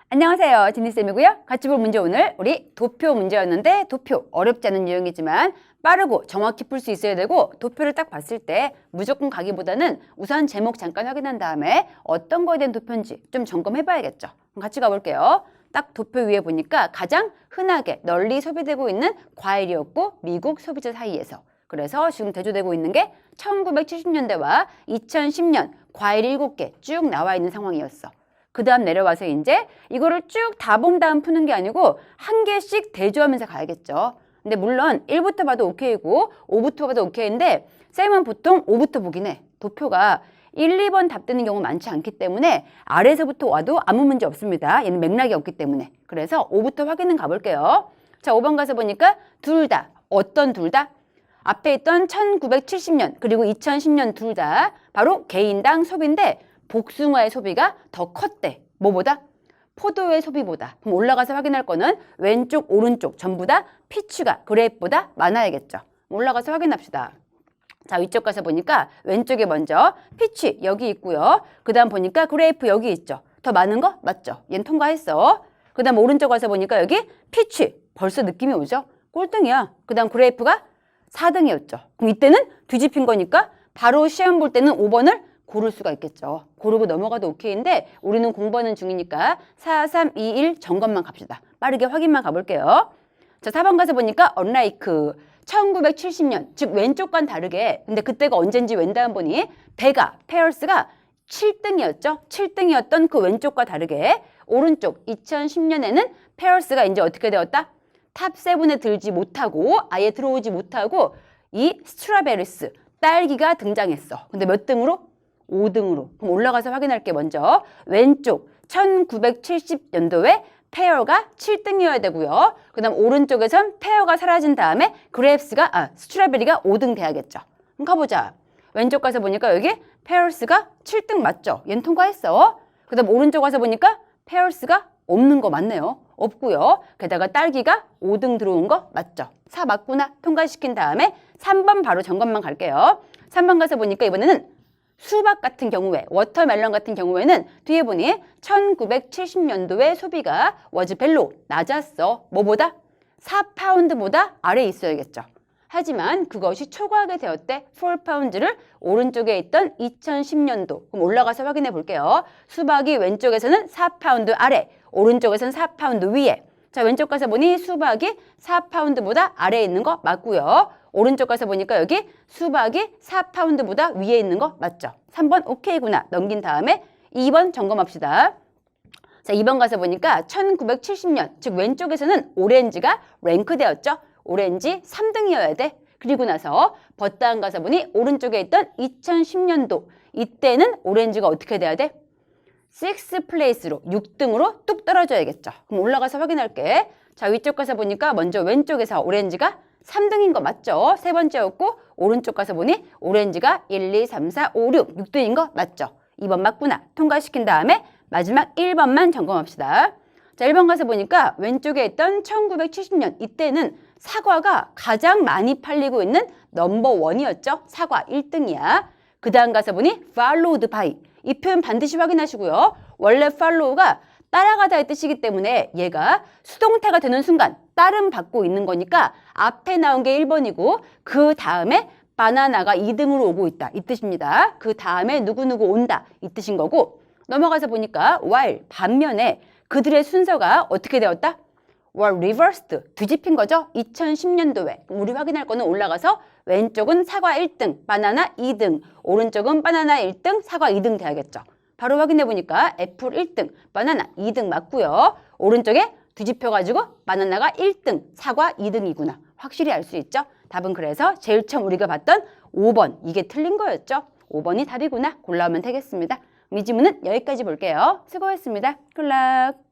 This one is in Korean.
안녕하세요. 지니쌤이고요. 같이 볼 문제 오늘 우리 도표 문제였는데 도표 어렵지 않은 유형이지만 빠르고 정확히 풀 수 있어야 되고 도표를 딱 봤을 때 무조건 가기보다는 우선 제목 잠깐 확인한 다음에 어떤 거에 대한 도표인지 좀 점검해 봐야겠죠. 그럼 같이 가볼게요. 딱 도표 위에 보니까 가장 흔하게 널리 소비되고 있는 과일이었고 미국 소비자 사이에서 그래서 지금 대조되고 있는 게 1970년대와 2010년 과일 7개 쭉 나와 있는 상황이었어. 그 다음 내려와서 이제 이거를 쭉 다 본 다음 푸는 게 아니고 한 개씩 대조하면서 가야겠죠. 근데 물론 1부터 봐도 오케이고 5부터 봐도 오케이인데 쌤은 보통 5부터 보긴 해. 도표가 1, 2번 답 되는 경우 많지 않기 때문에 아래에서부터 와도 아무 문제 없습니다. 얘는 맥락이 없기 때문에. 그래서 5부터 확인은 가볼게요. 자, 5번 가서 보니까 둘 다. 어떤 둘 다? 앞에 있던 1970년 그리고 2010년 둘 다 바로 개인당 소비인데 복숭아의 소비가 더 컸대. 뭐보다? 포도의 소비보다. 그럼 올라가서 확인할 거는 왼쪽, 오른쪽 전부 다 피치가 그레이프보다 많아야겠죠. 올라가서 확인합시다. 자, 위쪽 가서 보니까 왼쪽에 먼저 피치 여기 있고요. 그 다음 보니까 그레이프 여기 있죠. 더 많은 거? 맞죠? 얘는 통과했어. 그 다음 오른쪽 가서 보니까 여기 피치. 벌써 느낌이 오죠? 꼴등이야. 그 다음 그레이프가 4등이었죠. 그럼 이때는 뒤집힌 거니까 바로 시험 볼 때는 5번을 고를 수가 있겠죠. 고르고 넘어가도 오케이인데 우리는 공부하는 중이니까 4, 3, 2, 1 점검만 갑시다. 빠르게 확인만 가볼게요. 자, 4번 가서 보니까 unlike 1970년, 즉 왼쪽과는 다르게 근데 그때가 언젠지 왼다음 보니 페어스가 7등이었죠. 7등이었던 그 왼쪽과 다르게 오른쪽 2010년에는 페어스가 이제 어떻게 되었다? 탑 7에 들지 못하고 아예 들어오지 못하고 이 스트라베리스 딸기가 등장했어. 근데 몇 등으로? 5등으로. 그럼 올라가서 확인할게 먼저. 왼쪽 1970년도에 페어가 7등이어야 되고요. 그 다음 오른쪽에선 페어가 사라진 다음에 스트로베리가 5등 돼야겠죠. 그럼 가보자. 왼쪽 가서 보니까 여기 페어스가 7등 맞죠? 얘는 통과했어. 그 다음 오른쪽 가서 보니까 페어스가 없는 거 맞네요. 없고요. 게다가 딸기가 5등 들어온 거 맞죠? 4 맞구나. 통과시킨 다음에 3번 바로 점검만 갈게요. 3번 가서 보니까 이번에는 수박 같은 경우에 워터멜론 같은 경우에는 뒤에 보니 1970년도에 소비가 was 벨로 낮았어. 뭐보다? 4파운드보다 아래에 있어야겠죠. 하지만 그것이 초과하게 되었대. 4파운드를 오른쪽에 있던 2010년도. 그럼 올라가서 확인해 볼게요. 수박이 왼쪽에서는 4파운드 아래, 오른쪽에서는 4파운드 위에. 자, 왼쪽 가서 보니 수박이 4파운드보다 아래에 있는 거 맞고요. 오른쪽 가서 보니까 여기 수박이 4파운드보다 위에 있는 거 맞죠? 3번 오케이구나. 넘긴 다음에 2번 점검합시다. 자, 2번 가서 보니까 1970년, 즉 왼쪽에서는 오렌지가 랭크되었죠? 오렌지 3등이어야 돼. 그리고 나서 버다운 가서 보니 오른쪽에 있던 2010년도. 이때는 오렌지가 어떻게 돼야 돼? 6th 플레이스로 6등으로 뚝 떨어져야겠죠. 그럼 올라가서 확인할게. 자, 위쪽 가서 보니까 먼저 왼쪽에서 오렌지가 3등인 거 맞죠? 세 번째였고 오른쪽 가서 보니 오렌지가 1, 2, 3, 4, 5, 6, 6등인 거 맞죠? 2번 맞구나. 통과시킨 다음에 마지막 1번만 점검합시다. 자, 1번 가서 보니까 왼쪽에 있던 1970년 이때는 사과가 가장 많이 팔리고 있는 넘버1이었죠? 사과 1등이야. 그 다음 가서 보니 followed by 이 표현 반드시 확인하시고요. 원래 follow가 따라가다의 뜻이기 때문에 얘가 수동태가 되는 순간 따름 받고 있는 거니까 앞에 나온 게 1번이고 그 다음에 바나나가 2등으로 오고 있다. 이 뜻입니다. 그 다음에 누구누구 온다. 이 뜻인 거고 넘어가서 보니까 while 반면에 그들의 순서가 어떻게 되었다? were reversed. 뒤집힌 거죠. 2010년도에. 우리 확인할 거는 올라가서 왼쪽은 사과 1등, 바나나 2등, 오른쪽은 바나나 1등, 사과 2등 돼야겠죠. 바로 확인해 보니까 애플 1등, 바나나 2등 맞고요. 오른쪽에 뒤집혀가지고 바나나가 1등, 사과 2등이구나. 확실히 알 수 있죠? 답은 그래서 제일 처음 우리가 봤던 5번. 이게 틀린 거였죠? 5번이 답이구나. 골라오면 되겠습니다. 이 지문은 여기까지 볼게요. 수고했습니다. 굿락.